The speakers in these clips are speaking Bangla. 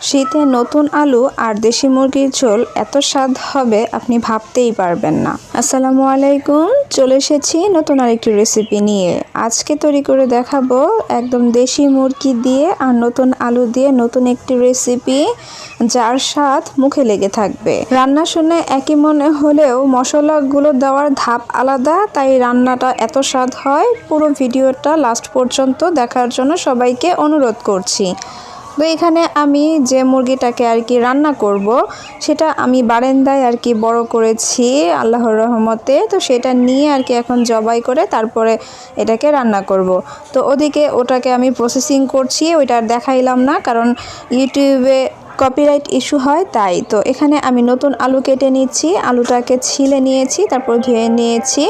শীতে নতুন আলু আর দেশি মুরগির ঝোল এত স্বাদ হবে আপনি ভাবতেই পারবেন না। আসসালামু আলাইকুম, চলে এসেছি নতুন আরেকটি রেসিপি নিয়ে। আজকে তৈরি করে দেখাবো একদম দেশি মুরগি দিয়ে আর নতুন আলু দিয়ে নতুন একটি রেসিপি, যার স্বাদ মুখে লেগে থাকবে। রান্না শুনে একই মনে হলেও মশলাগুলো দেওয়ার ধাপ আলাদা, তাই রান্নাটা এত স্বাদ হয়। পুরো ভিডিওটা লাস্ট পর্যন্ত দেখার জন্য সবাইকে অনুরোধ করছি। তো এখানে আমি যে মুরগিটাকে আর কি রান্না করব, সেটা আমি বারান্দায় আর কি বড় করেছি আল্লাহর রহমতে। তো সেটা নিয়ে আর কি এখন জবাই করে তারপরে এটাকে রান্না করব। তো ওদিকে ওটাকে আমি প্রসেসিং করছি, ওইটা আর দেখাইলাম না কারণ ইউটিউবে কপিরাইট ইস্যু হয় তাই। তো এখানে আমি নতুন আলু কেটে নিচ্ছি, আলুটাকে ছিলে নিয়েছি, তারপর ধুয়ে নিয়েছি।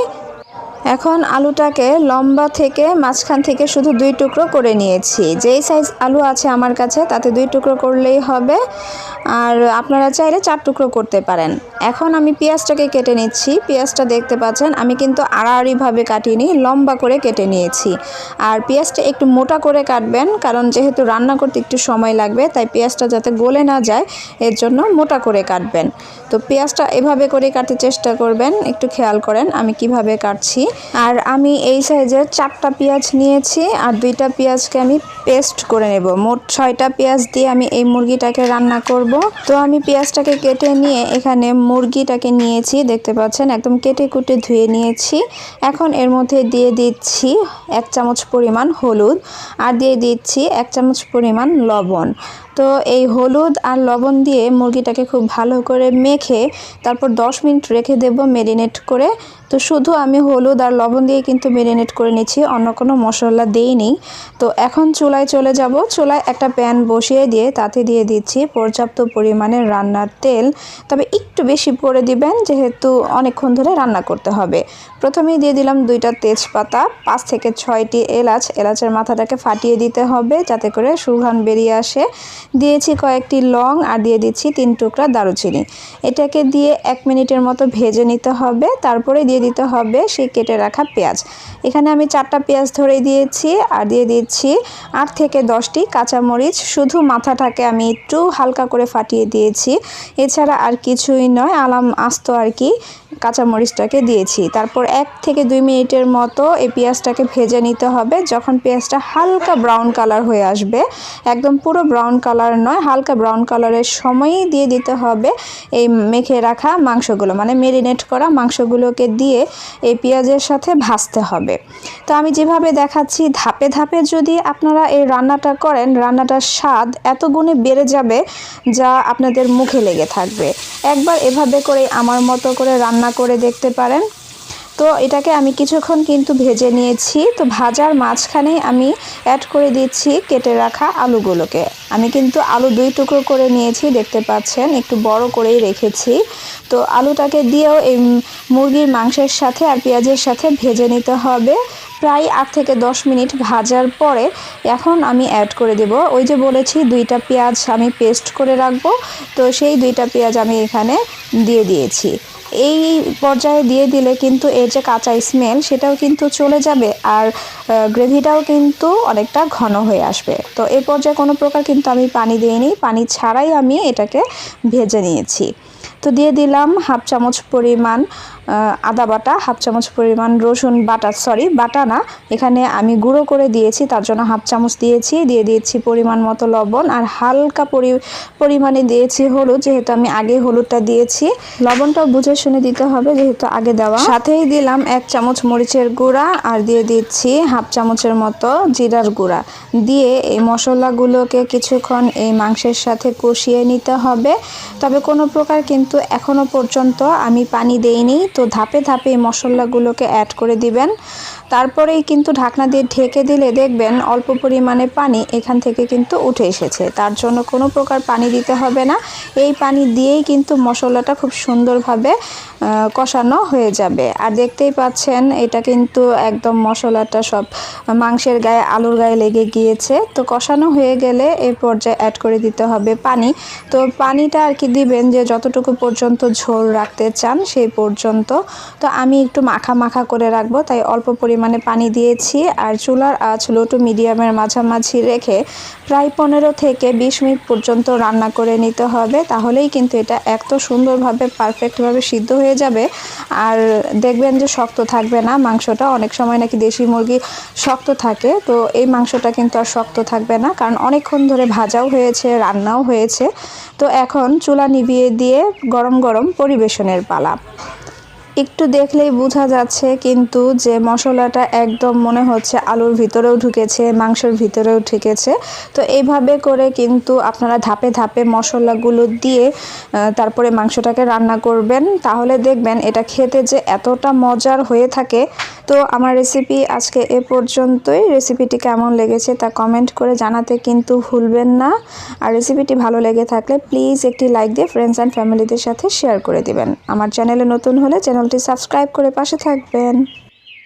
এখন আলুটাকে লম্বা থেকে মাঝখান থেকে শুধু 2 টুকরো করে নিয়েছি। যেই সাইজ আলু আছে আমার কাছে তাতে 2 টুকরো করলেই হবে, আর আপনারা চাইলে 4 টুকরো করতে পারেন। এখন আমি পেঁয়াজটাকে কেটে নিচ্ছি। পেঁয়াজটা দেখতে পাচ্ছেন আমি কিন্তু আড়াআড়িভাবে কাটিনি, লম্বা করে কেটে নিয়েছি। আর পেঁয়াজটা একটু মোটা করে কাটবেন, কারণ যেহেতু রান্না করতে একটু সময় লাগবে, তাই পেঁয়াজটা যাতে গলে না যায় এর জন্য মোটা করে কাটবেন। তো পেঁয়াজটা এভাবে করে কাটতে চেষ্টা করবেন, একটু খেয়াল করেন আমি কিভাবে কাটছি। আর আমি এই সাইজের 4টা পেঁয়াজ নিয়েছি, আর 2টা পেঁয়াজকে আমি পেস্ট করে নেব। মোট 6টা পেঁয়াজ দিয়ে আমি এই মুরগিটাকে রান্না করব। তো আমি পেঁয়াজটাকে কেটে নিয়ে এখানে মুরগিটাকে নিয়েছি, দেখতে পাচ্ছেন একদম কেটে কুটে ধুয়ে নিয়েছি। এখন এর মধ্যে দিয়ে দিচ্ছি 1 চামচ পরিমাণ হলুদ, আর দিয়ে দিচ্ছি 1 চামচ পরিমাণ লবণ। তো এই হলুদ আর লবণ দিয়ে মুরগিটাকে খুব ভালো করে মেখে তারপর 10 মিনিট রেখে দেব ম্যারিনেট করে। তো শুধু আমি হলুদ আর লবণ দিয়ে কিন্তু ম্যারিনেট করে নিচ্ছি, অন্য কোনো মশলা দেইনি। তো এখন চুলায় চলে যাব। চুলায় একটা প্যান বসিয়ে দিয়ে তাতে দিয়ে দিচ্ছি পর্যাপ্ত পরিমাণের রান্নার তেল, তবে একটু বেশি করে দিবেন যেহেতু অনেকক্ষণ ধরে রান্না করতে হবে। প্রথমেই দিয়ে দিলাম 2টা তেজপাতা, 5 থেকে 6টি এলাচ। এলাচের মাথাটাকে ফাটিয়ে দিতে হবে যাতে করে সুঘ্রাণ বেরিয়ে আসে। দিয়েছি কয়েকটি লং, আর দিয়ে দিচ্ছি 3 টুকরা দারুচিনি। এটাকে দিয়ে 1 মিনিটের মতো ভেজে নিতে হবে। তারপরে দিয়ে দিতে হবে সেই কেটে রাখা পেঁয়াজ। এখানে আমি 4টা পেঁয়াজ ধরে দিয়েছি, আর দিয়ে দিচ্ছি 8 থেকে 10টি কাঁচামরিচ। শুধু মাথাটাকে আমি একটু হালকা করে ফাটিয়ে দিয়েছি, এছাড়া আর কিছুই নয়, আস্ত আর কি কাঁচামরিচটাকে দিয়েছি। তারপর 1 থেকে 2 মিনিটের মতো এই পেঁয়াজটাকে ভেজে নিতে হবে। যখন পেঁয়াজটা হালকা ব্রাউন কালার হয়ে আসবে, একদম পুরো ব্রাউন কালার নয়, হালকা ব্রাউন কালারের সময়ই দিয়ে দিতে হবে এই মেখে রাখা মাংসগুলো, মানে ম্যারিনেট করা মাংসগুলোকে দিয়ে এই পেঁয়াজের সাথে ভাজতে হবে। তো আমি যেভাবে দেখাচ্ছি ধাপে ধাপে যদি আপনারা এই রান্নাটা করেন, রান্নাটার স্বাদ এত গুণে বেড়ে যাবে যা আপনাদের মুখে লেগে থাকবে। একবার এভাবে করে আমার মতো করে রান্না করে দেখতে পারেন। তো এটাকে আমি কিছুক্ষণ কিন্তু ভেজে নিয়েছি। তো ভাজার মাঝখানেই আমি অ্যাড করে দিচ্ছি কেটে রাখা আলুগুলোকে। আমি কিন্তু আলু 2 টুকরো করে নিয়েছি, দেখতে পাচ্ছেন একটু বড় করেই রেখেছি। তো আলুটাকে দিয়েও এই মুরগির মাংসের সাথে আর পেঁয়াজের সাথে ভেজে নিতে হবে। প্রায় 8 থেকে 10 মিনিট ভাজার পরে এখন আমি অ্যাড করে দেব, ওই যে বলেছি 2টা পেঁয়াজ আমি পেস্ট করে রাখবো, তো সেই 2টা পেঁয়াজ আমি এখানে দিয়ে দিয়েছি। এই পর্যায়ে দিয়ে দিলে কিন্তু এর যে কাঁচা স্মেল সেটাও কিন্তু চলে যাবে, আর গ্রেভিটাও কিন্তু অনেকটা ঘন হয়ে আসবে। তো এই পর্যায়ে কোনো প্রকার কিন্তু আমি পানি দিইনি, পানি ছাড়াই আমি এটাকে ভেজে নিয়েছি। তো দিয়ে দিলাম 1/2 চামচ পরিমাণ আদা বাটা, 1/2 চামচ পরিমাণ রসুন বাটা, বাটা না, এখানে আমি গুঁড়ো করে দিয়েছি, তার জন্য 1/2 চামচ দিয়েছি। দিয়ে দিয়েছি পরিমাণ মতো লবণ, আর হালকা পরিমাণে দিয়েছি হলুদ, যেহেতু আমি আগে হলুদটা দিয়েছি। লবণটাও বুঝে শুনে দিতে হবে যেহেতু আগে দেওয়া। সাথেই দিলাম 1 চামচ মরিচের গুঁড়া, আর দিয়ে দিচ্ছি 1/2 চামচের মতো জিরার গুঁড়া। দিয়ে এই মশলাগুলোকে কিছুক্ষণ এই মাংসের সাথে কষিয়ে নিতে হবে। তবে কোনো প্রকার কিন্তু এখনো পর্যন্ত আমি পানি দেইনি। তো ধাপে ধাপে এই মশলাগুলোকে অ্যাড করে দিবেন। তারপরেই কিন্তু ঢাকনা দিয়ে ঢেকে দিলে দেখবেন অল্প পরিমাণে পানি এখান থেকে কিন্তু উঠে এসেছে। তার জন্য কোনো প্রকার পানি দিতে হবে না, এই পানি দিয়েই কিন্তু মশলাটা খুব সুন্দরভাবে কষানো হয়ে যাবে। আর দেখতেই পাচ্ছেন এটা কিন্তু একদম মশলাটা সব মাংসের গায়ে আলুর গায়ে লেগে গিয়েছে। তো কষানো হয়ে গেলে এই পর্যায়ে অ্যাড করে দিতে হবে পানি। তো পানিটা আর কি দিবেন যে যতটুকু পর্যন্ত ঝোল রাখতে চান সেই পর্যন্ত। তো আমি একটু মাখা মাখা করে রাখবো, তাই অল্প পরিমাণে পানি দিয়েছি। আর চুলার আঁচ লো টু মিডিয়ামের মাঝামাঝি রেখে প্রায় 15 থেকে 20 মিনিট পর্যন্ত রান্না করে নিতে হবে। তাহলেই কিন্তু এটা এত সুন্দরভাবে পারফেক্টভাবে সিদ্ধ হয়ে যাবে। আর দেখবেন যে শক্ত থাকবে না মাংসটা। অনেক সময় নাকি দেশি মুরগি শক্ত থাকে, তো এই মাংসটা কিন্তু আর শক্ত থাকবে না, কারণ অনেকক্ষণ ধরে ভাজাও হয়েছে, রান্নাও হয়েছে। তো এখন চুলা নিভিয়ে দিয়ে গরম গরম পরিবেশনের পালা। একটু দেখলেই বোঝা যাচ্ছে কিন্তু যে মশলাটা একদম মনে হচ্ছে আলুর ভিতরেও ঢুকেছে, মাংসের ভিতরেও ঢুকেছে। তো এইভাবে করে কিন্তু আপনারা ধাপে ধাপে মশলাগুলো দিয়ে তারপরে মাংসটাকে রান্না করবেন, তাহলে দেখবেন এটা খেতে যে এতটা মজার হয়ে থাকে। তো আমার রেসিপি আজকে এ পর্যন্তই। রেসিপিটি কেমন লেগেছে তা কমেন্ট করে জানাতে কিন্তু ভুলবেন না। আর রেসিপিটি ভালো লেগে থাকলে প্লিজ একটি লাইক দিয়ে ফ্রেন্ডস অ্যান্ড ফ্যামিলিদের সাথে শেয়ার করে দিবেন। আমার চ্যানেলে নতুন হলে চ্যানেলটি সাবস্ক্রাইব করে পাশে থাকবেন।